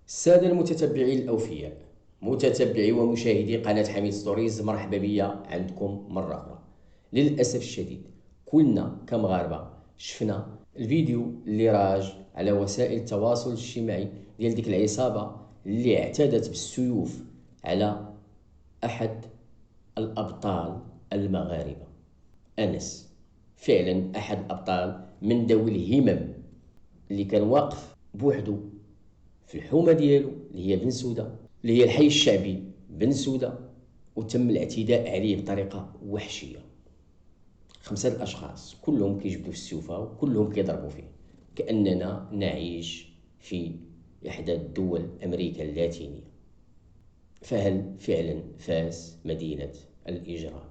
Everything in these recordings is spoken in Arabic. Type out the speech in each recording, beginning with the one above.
السادة المتتبعين الأوفياء، متتبعي ومشاهدي قناة حميد ستوريز، مرحبا بيا عندكم مرة أخرى. للأسف الشديد كلنا كمغاربة شفنا الفيديو اللي راج على وسائل التواصل الاجتماعي ديال ديك العصابة اللي اعتدت بالسيوف على أحد الأبطال المغاربة، أنس. فعلا أحد الأبطال من ذوي الهمم اللي كان واقف بوحدو في الحومة ديالو اللي هي بن سودة، اللي هي الحي الشعبي بن سودة، وتم الاعتداء عليه بطريقة وحشية. 5 الأشخاص كلهم كيجبدوا في السيوفة وكلهم كيضربوا فيه كأننا نعيش في إحدى الدول أمريكا اللاتينية. فهل فعلا فاس مدينة الإجرام؟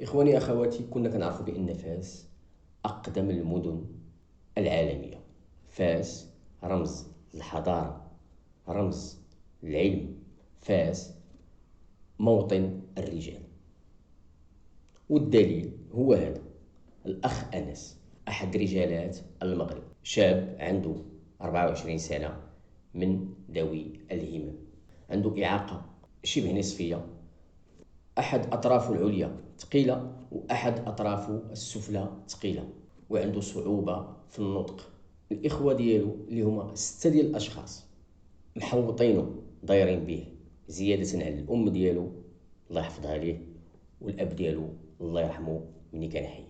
إخواني أخواتي، كنا كنعرفوا بأن فاس أقدم المدن العالمية. فاس رمز الحضارة، رمز العلم. فاس موطن الرجال، والدليل هو هذا الأخ أنس، أحد رجالات المغرب، شاب عنده 24 سنة، من ذوي الهمم، عنده إعاقة شبه نصفية، أحد أطرافه العليا ثقيلة وأحد أطرافه السفلى ثقيلة، وعنده صعوبة في النطق. الإخوة ديالو اللي هما 6 ديال الأشخاص محوطينه دايرين به، زيادة على الأم ديالو الله يحفظها ليه، والأب ديالو الله يرحمه ملي كان حي،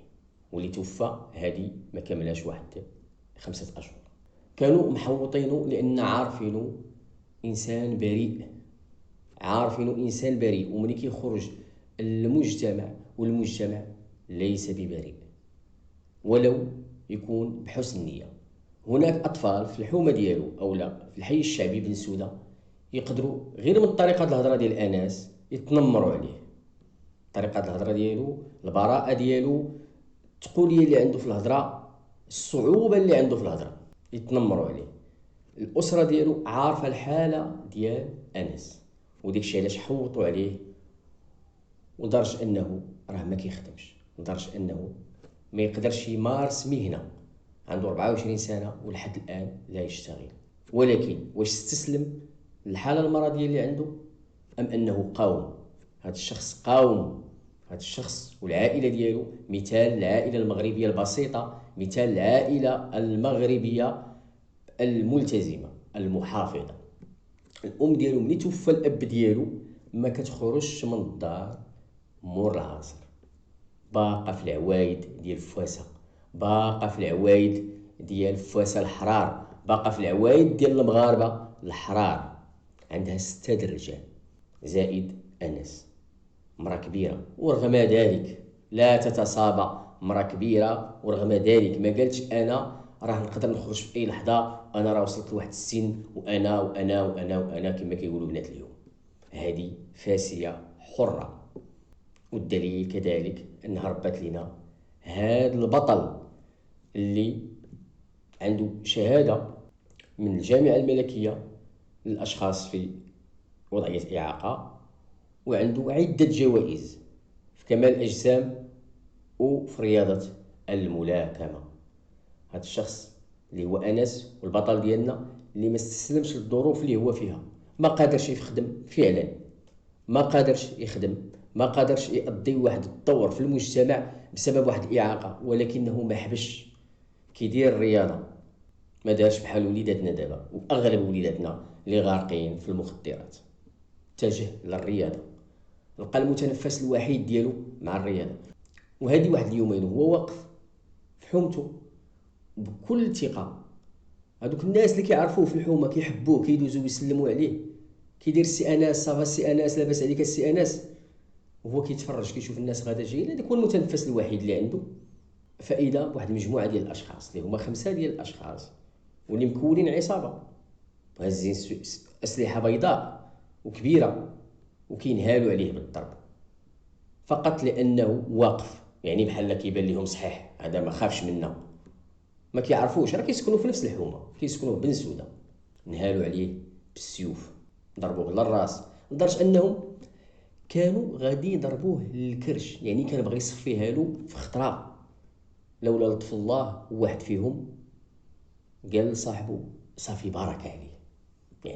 واللي توفى هادي ما كملاش واحد 5 أشهر. كانوا محوطينه لأن عارفينه إنسان بريء، عارفينه إنسان بريء، وملي كيخرج المجتمع والمجتمع ليس ببريء ولو يكون بحسن نية. هناك أطفال في الحومة ديالو أو لا في الحي الشعبي بن سودة يقدروا غير من طريقة الهضرة ديال أنس يتنمروا عليه، طريقة الهضرة ديالو، البراءة ديالو، الثقولية اللي عنده في الهضرة، الصعوبة اللي عنده في الهضرة، يتنمروا عليه. الأسرة ديالو عارفة الحالة ديال أنس، وديك الشيء علاش حوطوا عليه، ولدرجة أنه راه ما كيخدمش، لدرجة أنه ما يقدرش يمارس مهنة. عنده 24 سنة ولحد الآن لا يشتغل. ولكن واش استسلم للحالة المرضية اللي عنده أم أنه قاوم؟ هذا الشخص قاوم، هذا الشخص والعائلة ديالو مثال العائلة المغربية البسيطة، مثال العائلة المغربية الملتزمة المحافظة. الأم ديالو ملي توفى الأب ديالو ما كتخرجش من الدار مور العصر، باقة في العوايد ديال فواسة، باقة في العوايد ديال فواسة الحرار، باقة في العوايد ديال المغاربة الحرار. عندها 6 الرجال زائد أنس، مرأة كبيرة، ورغم ذلك لا تتصابى. مرأة كبيرة ورغم ذلك ما قالتش أنا راه نقدر نخرج في أي لحظة، أنا راه وصلت لواحد السن وأنا وأنا وأنا وأنا كما كيقولوا بنات اليوم. هذه فاسية حرة. والدليل كذلك أنها ربات لنا هذا البطل اللي عنده شهادة من الجامعة الملكية للأشخاص في وضعية إعاقة، وعنده عدة جوائز في كمال الأجسام وفي رياضة الملاكمة. هذا الشخص اللي هو أنس والبطل ديالنا اللي ما استسلمش للظروف اللي هو فيها، ما قادرش يخدم فعلا، ما قادرش يخدم، ما قادرش يؤدي واحد الدور في المجتمع بسبب واحد الإعاقة، ولكنه ما حبش كيدير الرياضة. ما دارش بحال وليداتنا دابا، وأغلب وليداتنا اللي غارقين في المخدرات. اتجه للرياضة، لقى المتنفس الوحيد ديالو مع الرياضة. وهذه واحد اليومين هو واقف في حومته بكل ثقة، هذوك الناس اللي كيعرفوه في الحومة كيحبوه كيدوزوا يسلموا عليه، كيدير السي انس صافا السي انس لاباس عليك السي انس، وهو كيتفرج كيشوف الناس غادا جايين. هذاك هو المتنفس الوحيد اللي عنده. فإذا بواحد المجموعة ديال الأشخاص اللي هما 5 ديال الأشخاص واللي مكونين عصابة وهازين أسلحة بيضاء وكبيرة وكينهالوا عليه بالضرب فقط لأنه واقف، يعني بحال كيبان لهم صحيح هذا ما خافش منا. ما كيعرفوش راه كيسكنوا في نفس الحومة، كيسكنوا بن سودة. نهالوا عليه بالسيوف، ضربوه للراس، لدرجة أنهم كانوا غادي يضربوه للكرش، يعني كان بغى يصفيها له في خطرة. لولا لطف الله واحد فيهم قال لصاحبه صافي بارك عليه،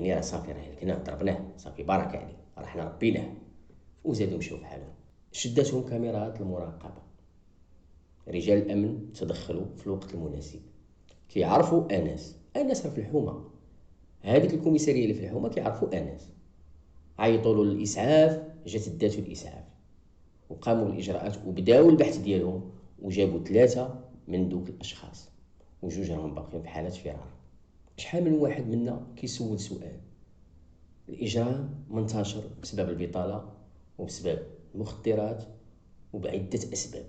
يعني راه صافي، راه هلكناه ضربناه صافي بركة عليه، راه حنا ربيناه وزادوا مشاو بحالهم. شداتهم كاميرات المراقبة، رجال الأمن تدخلوا في الوقت المناسب، كيعرفوا أنس راه في الحومة، هذيك الكوميسارية اللي في الحومة كيعرفوا أنس، عيطوا له للإسعاف، جات داتو الإسعاف وقاموا بالإجراءات وبداو البحث ديالهم، وجابوا 3 من دوك الأشخاص وجوج راهم باقيين في حالة فرار. شحال من واحد منا كيسول سؤال، الإجرام منتشر بسبب البطالة وبسبب المخدرات وبعدة أسباب.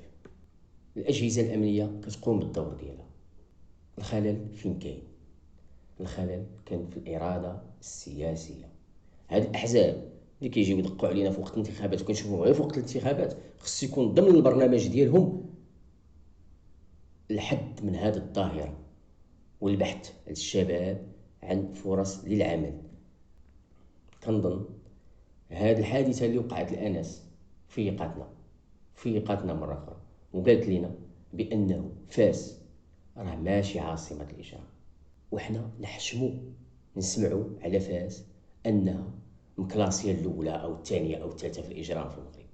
الأجهزة الأمنية كتقوم بالدور ديالها. الخلل فين كاين؟ الخلل كان في الإرادة السياسية. هاد الأحزاب اللي كيجيو يدقوا علينا في وقت الانتخابات وكنشوفوهم غير في وقت الانتخابات، خص يكون ضمن البرنامج ديالهم الحد من هذه الظاهرة والبحث على الشباب عن فرص للعمل. كنظن هاد الحادثة اللي وقعت لأنس فيقاتنا مرة أخرى وقالت لنا بأنه فاس راه ماشي عاصمة الإجرام، وحنا نحشمو نسمعوا على فاس أنها مكلاسية الأولى أو الثانية أو الثالثة في الإجرام في المغرب.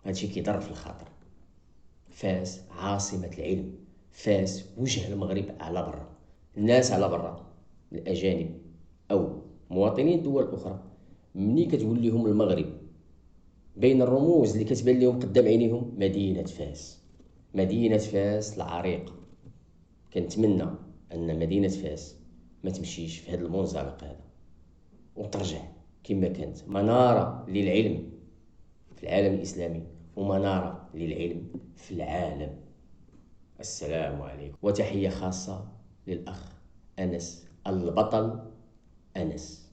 هادشي كيضر في الخاطر. فاس عاصمة العلم، فاس وجه المغرب على برا، الناس على برا الأجانب أو مواطنين الدول الأخرى مني كتقول لهم المغرب بين الرموز اللي كتبان لهم قدام عينيهم مدينة فاس، مدينة فاس العريقة. كنتمنى أن مدينة فاس ما تمشيش في هذا المنزلق هذا وترجع كما كانت منارة للعلم في العالم الإسلامي ومنارة للعلم في العالم. السلام عليكم، وتحية خاصة للأخ أنس البطل أنس.